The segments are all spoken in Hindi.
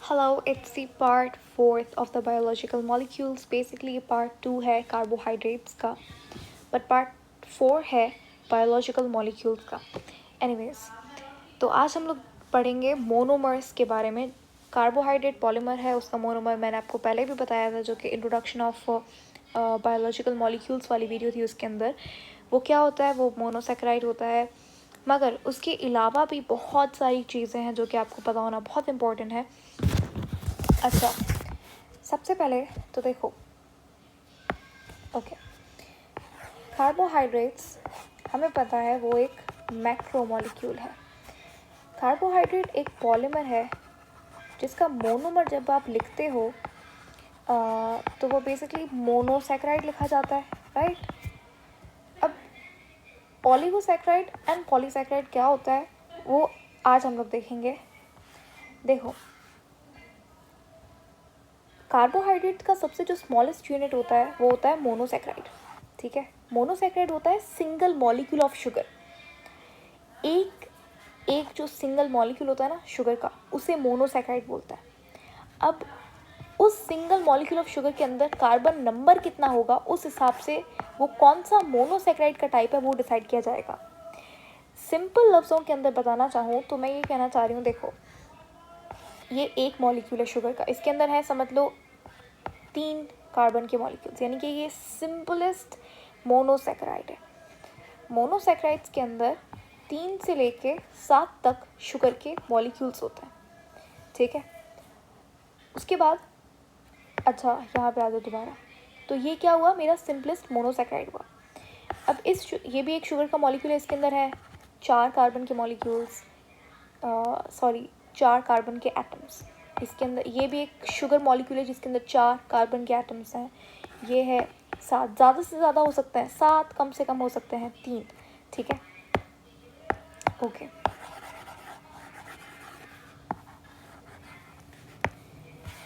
Hello, it's the part fourth of the biological molecules. Basically part two है कार्बोहाइड्रेट्स का, बट पार्ट फोर है बायोलॉजिकल मॉलिक्यूल्स का. एनीवेज, तो आज हम लोग पढ़ेंगे मोनोमर्स के बारे में. कार्बोहाइड्रेट पॉलीमर है, उसका मोनोमर मैंने आपको पहले भी बताया था, जो कि इंट्रोडक्शन ऑफ बायोलॉजिकल मॉलिक्यूल्स वाली वीडियो थी. उसके अंदर वो क्या होता है, वो मोनोसेक्राइड होता है. मगर उसके अलावा भी बहुत सारी चीज़ें हैं जो कि आपको पता होना बहुत इम्पोर्टेंट है. अच्छा, सबसे पहले तो देखो, ओके, कार्बोहाइड्रेट्स हमें पता है वो एक मैक्रोमोलिक्यूल है. कार्बोहाइड्रेट एक पॉलीमर है जिसका मोनोमर जब आप लिखते हो तो वो बेसिकली मोनोसैक्राइड लिखा जाता है, राइट. अब ओलिगोसैक्राइड एंड पॉलीसैक्राइड क्या होता है वो आज हम लोग देखेंगे. देखो, कार्बोहाइड्रेट का सबसे जो स्मॉलेस्ट यूनिट होता है वो होता है मोनोसैक्राइड. ठीक है, मोनोसैक्राइड होता है सिंगल मॉलिक्यूल ऑफ शुगर. एक जो सिंगल मॉलिक्यूल होता है ना शुगर का, उसे मोनोसैक्राइड बोलता है. अब उस सिंगल मॉलिक्यूल ऑफ शुगर के अंदर कार्बन नंबर कितना होगा, उस हिसाब से वो कौन सा मोनोसैक्राइड का टाइप है वो डिसाइड किया जाएगा. सिंपल लफ्ज़ों के अंदर बताना चाहूँ तो मैं ये कहना चाह रही हूँ, देखो, ये एक मॉलिक्यूल है शुगर का, इसके अंदर है समझ लो 3 कार्बन के मॉलिक्यूल्स, यानी कि ये सिंपलेस्ट मोनोसैक्राइड है. मोनोसैक्राइड्स के अंदर 3 से लेके 7 तक शुगर के मॉलिक्यूल्स होते हैं. ठीक है, उसके बाद अच्छा यहाँ पे आ जाओ दोबारा. तो ये क्या हुआ, मेरा सिंपलेस्ट मोनोसैक्राइड हुआ. अब ये भी एक शुगर का मॉलिक्यूल है, इसके अंदर है 4 कार्बन के मॉलिक्यूल्स, 4 कार्बन के एटम्स. इसके अंदर ये भी एक शुगर मॉलिक्यूल है जिसके अंदर 4 कार्बन के एटम्स हैं. ये है 7, ज़्यादा से ज़्यादा हो सकते हैं 7, कम से कम हो सकते हैं 3. ठीक है, ओके.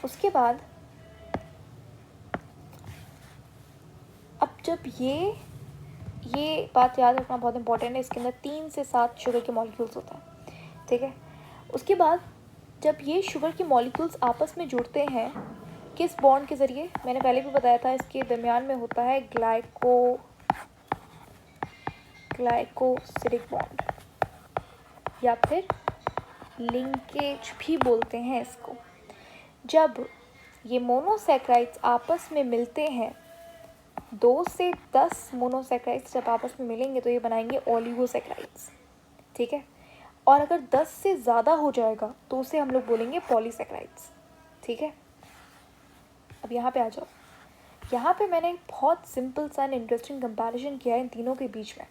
उसके बाद अब जब ये बात याद रखना बहुत इंपॉर्टेंट है, इसके अंदर 3 से 7 शुगर के मॉलिक्यूल्स होते हैं. ठीक है, उसके बाद जब ये शुगर के मॉलिक्यूल्स आपस में जुड़ते हैं किस बॉन्ड के ज़रिए, मैंने पहले भी बताया था, इसके दरमियान में होता है ग्लाइकोसिडिक बॉन्ड, या फिर लिंकेज भी बोलते हैं इसको. जब ये मोनोसैक्राइड्स आपस में मिलते हैं, 2 से 10 मोनोसैक्राइड्स जब आपस में मिलेंगे तो ये बनाएंगे ओलिगोसैक्राइड्स. ठीक है, और अगर 10 से ज़्यादा हो जाएगा तो उसे हम लोग बोलेंगे पॉलीसैक्राइड्स. ठीक है, अब यहाँ पे आ जाओ. यहाँ पे मैंने एक बहुत सिंपल सा एंड इंटरेस्टिंग कंपैरिजन किया है इन तीनों के बीच में.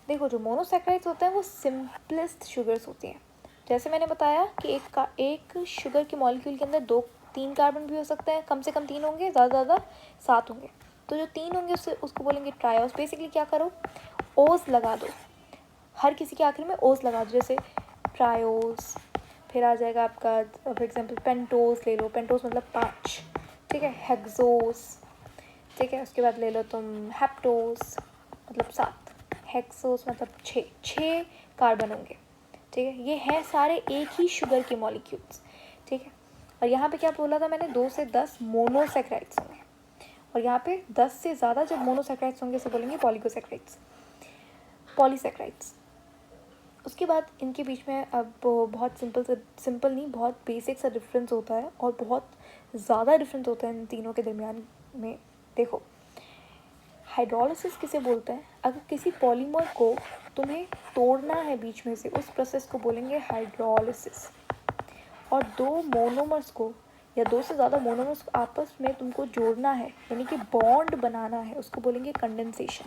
देखो, जो मोनोसैक्राइड्स होते हैं वो सिंपलेस्ट शुगर्स होती हैं. जैसे मैंने बताया कि एक शुगर के मॉलिक्यूल के अंदर 2-3 कार्बन भी हो सकते हैं, कम से कम 3 होंगे, ज़्यादा से ज़्यादा 7 होंगे. तो जो 3 होंगे उसको बोलेंगे ट्रायोस. बेसिकली क्या करो, ओस लगा दो, हर किसी के आखिर में ओस लगा दो. जैसे ट्रायोस, फिर आ जाएगा आपका फॉर एग्जांपल पेंटोस ले लो, पेंटोस मतलब 5. ठीक है, हेक्सोस. ठीक है, उसके बाद ले लो तुम हेप्टोस मतलब 7, हेक्सोस मतलब 6 कार्बन होंगे. ठीक है, ये हैं सारे एक ही शुगर के मॉलिक्यूल्स. ठीक है, और यहाँ पे क्या बोला था मैंने, 2 से 10 मोनोसैक्राइड्स होंगे, और यहाँ पे 10 से ज़्यादा जब मोनोसैक्राइड्स होंगे इसे बोलेंगे पॉलीसैक्राइड्स. उसके बाद इनके बीच में अब बहुत सिंपल नहीं, बहुत बेसिक सा डिफरेंस होता है, और बहुत ज़्यादा डिफरेंस होता है इन तीनों के दरमियान में. देखो, हाइड्रोलिसिस किसे बोलते हैं, अगर किसी पॉलीमर को तुम्हें तोड़ना है बीच में से, उस प्रोसेस को बोलेंगे हाइड्रोलिसिस. और 2 मोनोमर्स को या 2 से ज़्यादा मोनोमर्स को आपस में तुमको जोड़ना है, यानी कि बॉन्ड बनाना है, उसको बोलेंगे कंडेंसेशन.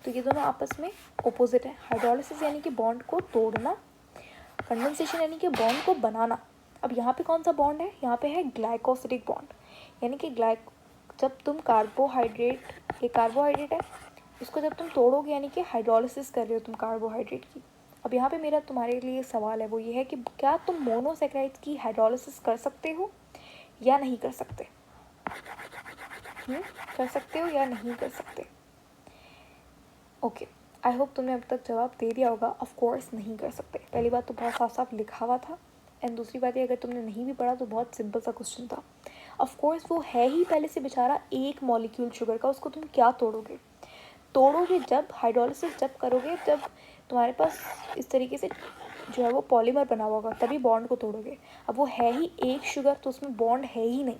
तो ये दोनों आपस में ओपोजिट है. हाइड्रोलिसिस यानी कि बॉन्ड को तोड़ना, कंडेंसेशन यानी कि बॉन्ड को बनाना. अब यहाँ पे कौन सा बॉन्ड है, यहाँ पे है ग्लाइकोसिडिक बॉन्ड, यानी कि जब तुम ये कार्बोहाइड्रेट है, इसको जब तुम तोड़ोगे यानी कि हाइड्रोलिसिस कर रहे हो तुम कार्बोहाइड्रेट की. अब यहाँ पे मेरा तुम्हारे लिए सवाल है, वो ये है कि क्या तुम मोनोसैक्राइड्स की हाइड्रोलिसिस कर सकते हो या नहीं कर सकते. कर सकते हो या नहीं कर सकते. ओके, आई होप तुमने अब तक जवाब दे दिया होगा. ऑफ कोर्स नहीं कर सकते. पहली बात तो बहुत साफ साफ लिखा हुआ था, एंड दूसरी बात है, अगर तुमने नहीं भी पढ़ा तो बहुत सिंपल सा क्वेश्चन था। ऑफ कोर्स वो है ही पहले से बेचारा एक मॉलिक्यूल शुगर का, उसको तुम क्या तोड़ोगे जब हाइड्रोलिसिस जब करोगे, जब तुम्हारे पास इस तरीके से जो है वो पॉलीमर बना हुआ होगा, तभी बॉन्ड को तोड़ोगे। अब वो है ही एक शुगर, तो उसमें बॉन्ड है ही नहीं,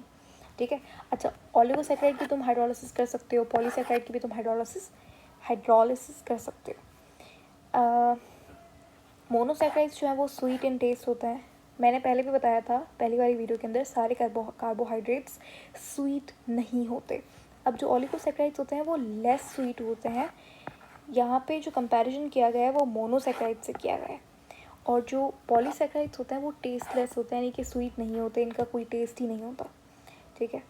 ठीक है। अच्छा, ओलिगोसैकेराइड की तुम हाइड्रोलिसिस कर सकते हो, पॉलीसैकेराइड की भी तुम हाइड्रोलिसिस कर सकते हो। मोनोसैकेराइड्स जो है वो स्वीट इन टेस्ट होता है। मैंने पहले भी बताया था पहली वाली वीडियो के अंदर, सारे कार्बोहाइड्रेट्स स्वीट नहीं होते। अब जो ओलिगोसैकेराइड्स होते हैं वो लेस स्वीट होते हैं। यहाँ पे जो कंपैरिजन किया गया है वो मोनोसैकेराइड से किया गया है। और जो पॉलीसैकेराइड्स होते हैं वो टेस्टलेस होते हैं, यानी कि स्वीट नहीं होते, इनका कोई टेस्ट ही नहीं होता, ठीक है।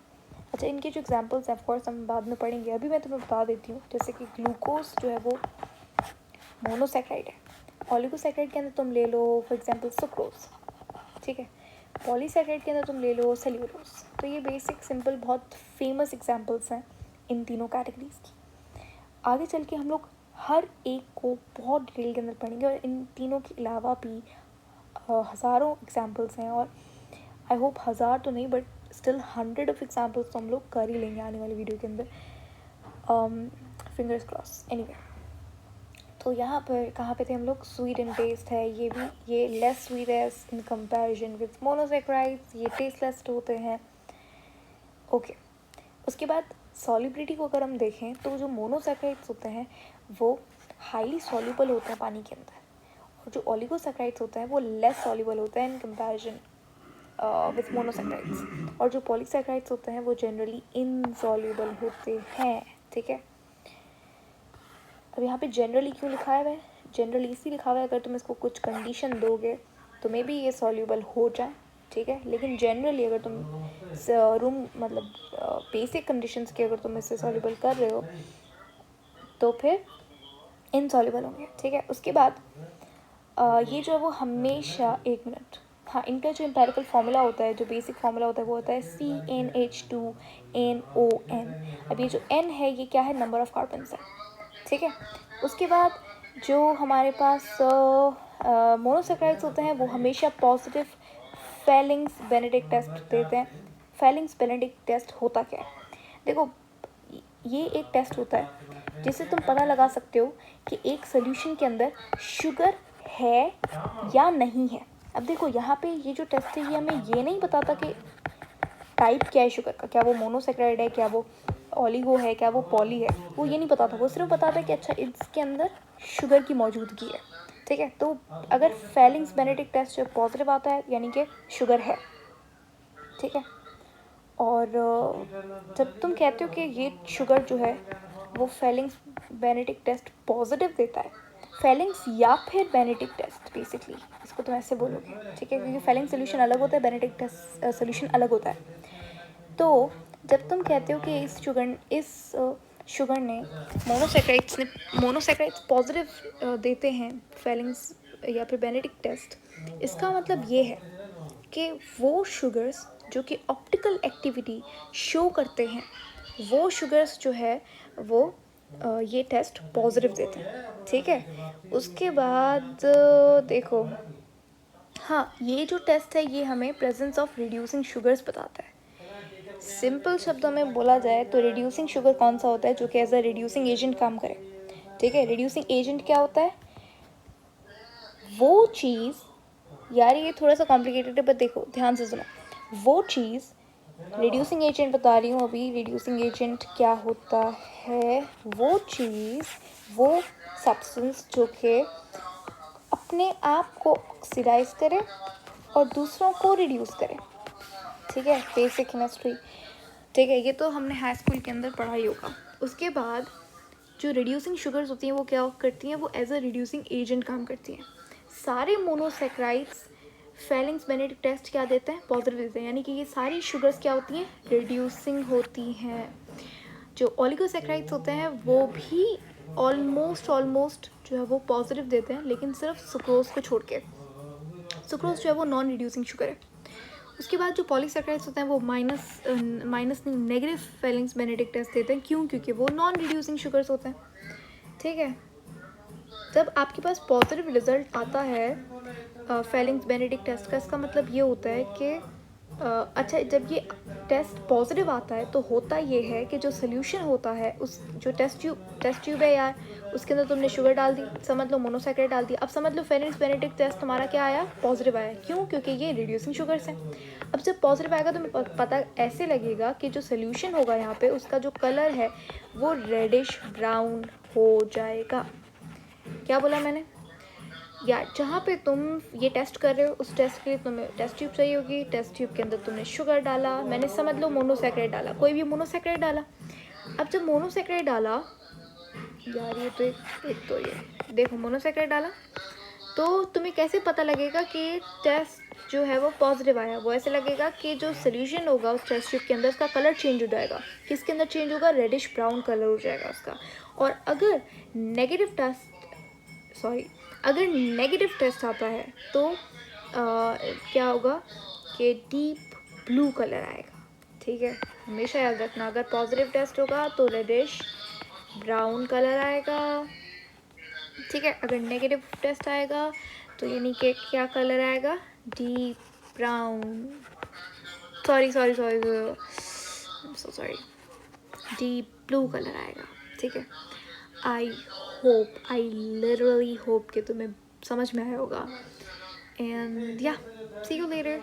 अच्छा, इनके जो एग्जांपल्स हैं ऑफकोर्स हम बाद में पढ़ेंगे, अभी मैं तुम्हें बता देती हूँ। जैसे कि ग्लूकोज जो है वो मोनोसैकेराइड है। ओलिगोसैकेराइड के अंदर तुम ले लो फॉर एग्जांपल सुक्रोज, ठीक है। पॉलीसैकेराइड के अंदर तुम ले लो सेल्यूलोज। तो ये बेसिक सिंपल बहुत फेमस एग्जांपल्स हैं इन तीनों कैटेगरीज की। आगे चल के हम लोग हर एक को बहुत डिटेल के अंदर पढ़ेंगे, और इन तीनों के अलावा भी हज़ारों एग्जांपल्स हैं, और आई होप 1000 तो नहीं बट स्टिल 100 ऑफ एग्जांपल्स तो हम लोग कर ही लेंगे आने वाली वीडियो के अंदर, फिंगर्स क्रॉस। एनीवे, तो यहाँ पर कहाँ पे थे हम लोग? स्वीट इन टेस्ट है, ये लेस स्वीट है इन कंपैरिजन विद मोनोसैकेराइड्स, ये टेस्टलेस होते हैं, ओके। उसके बाद सॉल्युबिलिटी को अगर हम देखें तो जो मोनोसैकेराइड्स होते हैं वो हाईली सॉल्युबल होते हैं पानी के अंदर, और जो ओलिगोसैकेराइड्स होते हैं वो लेस सॉल्युबल होते हैं इन कंपैरिजन विथ मोनोसैकेराइड्स, और जो पॉलीसैकेराइड्स होते हैं वो जनरली इनसॉल्युबल होते हैं, ठीक है। अब यहाँ पे जनरली क्यों लिखा है? जनरली इसलिए लिखा हुआ है, अगर तुम इसको कुछ कंडीशन दोगे तो मे बी ये सॉल्युबल हो जाए, ठीक है। लेकिन जनरली अगर तुम रूम मतलब बेसिक कंडीशंस के अगर तुम इससे सॉल्युबल कर रहे हो तो फिर इनसॉल्युबल होंगे, ठीक है। उसके बाद ये जो है वो हमेशा, एक मिनट, हाँ, इनका जो एम्पेरिकल फार्मूला होता है, जो बेसिक फार्मूला होता है वो होता है CnH2nOn। अब ये जो n है ये क्या है? नंबर ऑफ कार्बन्स है, ठीक है। उसके बाद जो हमारे पास मोनोसैकेराइड्स होते हैं वो हमेशा पॉजिटिव फेलिंग्स बेनेडिक्ट टेस्ट देते हैं। फेलिंग्स बेनेडिक्ट टेस्ट होता क्या है? देखो, ये एक टेस्ट होता है जिससे तुम पता लगा सकते हो कि एक सोल्यूशन के अंदर शुगर है या नहीं है। अब देखो यहाँ पे ये जो टेस्ट है ये हमें ये नहीं बताता कि टाइप क्या है शुगर का, क्या वो मोनोसैकेराइड है, क्या वो ओलिगो है, क्या वो पॉली है, वो ये नहीं पता था। वो सिर्फ बताता है कि अच्छा इसके अंदर शुगर की मौजूदगी है, ठीक है। तो अगर फेलिंग्स बेनेडिक्ट टेस्ट जो पॉजिटिव आता है यानी कि शुगर है, ठीक है। और जब तुम कहते हो कि ये शुगर जो है वो फेलिंग्स बेनेडिक्ट टेस्ट पॉजिटिव देता है, फेलिंग्स या फिर बेनेडिक्ट टेस्ट, बेसिकली इसको तुम ऐसे बोलोगे, ठीक है, क्योंकि फेलिंग सोल्यूशन अलग होता है, बेनेडिक्ट टेस्ट सोल्यूशन अलग होता है। तो जब तुम कहते हो कि इस शुगर ने मोनोसैकेराइड्स पॉजिटिव देते हैं फेलिंग्स या फिर बेनेडिक्ट टेस्ट, इसका मतलब ये है कि वो शुगर्स जो कि ऑप्टिकल एक्टिविटी शो करते हैं, वो शुगर्स जो है वो ये टेस्ट पॉजिटिव देते हैं, ठीक है। उसके बाद देखो, हाँ, ये जो टेस्ट है ये हमें प्रेजेंस ऑफ रिड्यूसिंग शुगर्स बताता है। सिंपल शब्दों में बोला जाए तो रिड्यूसिंग शुगर कौन सा होता है? जो कि एज अ रिड्यूसिंग एजेंट काम करे, ठीक है। रिड्यूसिंग एजेंट क्या होता है? वो चीज़, यार ये थोड़ा सा कॉम्प्लिकेटेड है पर देखो ध्यान से सुनो, वो चीज़, रिड्यूसिंग एजेंट बता रही हूँ अभी, रिड्यूसिंग एजेंट क्या होता है? वो चीज़, वो सब्सटेंस जो कि अपने आप को ऑक्सीडाइज करे और दूसरों को रिड्यूस करे, ठीक है। बेसिक केमिस्ट्री, ठीक है, ये तो हमने हाई स्कूल के अंदर पढ़ा ही होगा। उसके बाद जो रिड्यूसिंग शुगर्स होती हैं वो क्या करती हैं? वो एज अ रिड्यूसिंग एजेंट काम करती हैं। सारे मोनोसैकेराइड्स फेलिंग्स बेनेडिक्ट टेस्ट क्या देते हैं? पॉजिटिव देते हैं, यानी कि ये सारी शुगर्स क्या होती हैं? रिड्यूसिंग होती हैं। जो ओलिगोसैकेराइड्स होते हैं वो भी ऑलमोस्ट जो है वो पॉजिटिव देते हैं, लेकिन सिर्फ सुक्रोज को छोड़ के। सुक्रोज जो है वो नॉन रिड्यूसिंग शुगर है। उसके बाद जो पॉलीसैकेराइड्स होते हैं वो minus negative Fehling's Benedict test देते हैं। क्यों? क्योंकि वो नॉन रिड्यूसिंग शुगर्स होते हैं, ठीक है। जब आपके पास पॉजिटिव रिजल्ट आता है फेलिंग्स बेनेडिक्ट टेस्ट का इसका मतलब ये होता है कि अच्छा, जब ये टेस्ट पॉजिटिव आता है तो होता ये है कि जो सोल्यूशन होता है, उस जो टेस्ट ट्यूब है यार, उसके अंदर तुमने शुगर डाल दी, समझ लो मोनोसैकेराइड डाल दी। अब समझ लो फेलिंग्स बेनेडिक्ट टेस्ट हमारा क्या आया, पॉजिटिव आया। क्यों? क्योंकि ये रिड्यूसिंग शुगर्स है। अब जब पॉजिटिव आएगा तो पता ऐसे लगेगा कि जो सोल्यूशन होगा यहाँ पे, उसका जो कलर है वो रेडिश ब्राउन हो जाएगा। क्या बोला मैंने? या जहाँ पे तुम ये टेस्ट कर रहे हो, उस टेस्ट के लिए तुम्हें टेस्ट ट्यूब चाहिए होगी। टेस्ट ट्यूब के अंदर तुमने शुगर डाला, मैंने समझ लो मोनोसैकेराइड डाला, कोई भी मोनोसैकेराइड डाला। अब जब मोनोसैकेराइड डाला यार, ये तो एक तो ये देखो मोनोसैकेराइड डाला, तो तुम्हें कैसे पता लगेगा कि टेस्ट जो है वो पॉजिटिव आया? वो ऐसे लगेगा कि जो सोल्यूशन होगा उस टेस्ट ट्यूब के अंदर, उसका कलर चेंज हो जाएगा। किसके अंदर चेंज होगा? रेडिश ब्राउन कलर हो जाएगा उसका। और अगर नेगेटिव टेस्ट आता है तो क्या होगा कि डीप ब्लू कलर आएगा। ठीक है, हमेशा याद रखना, अगर पॉजिटिव टेस्ट होगा तो रेडिश ब्राउन कलर आएगा। ठीक है, अगर नेगेटिव टेस्ट आएगा तो यानी कि क्या कलर आएगा? Deep brown, sorry deep blue colour आएगा। ठीक है, आई लिटरली होप कि तुम्हें समझ में आया होगा। एंड या, सी यू लेटर।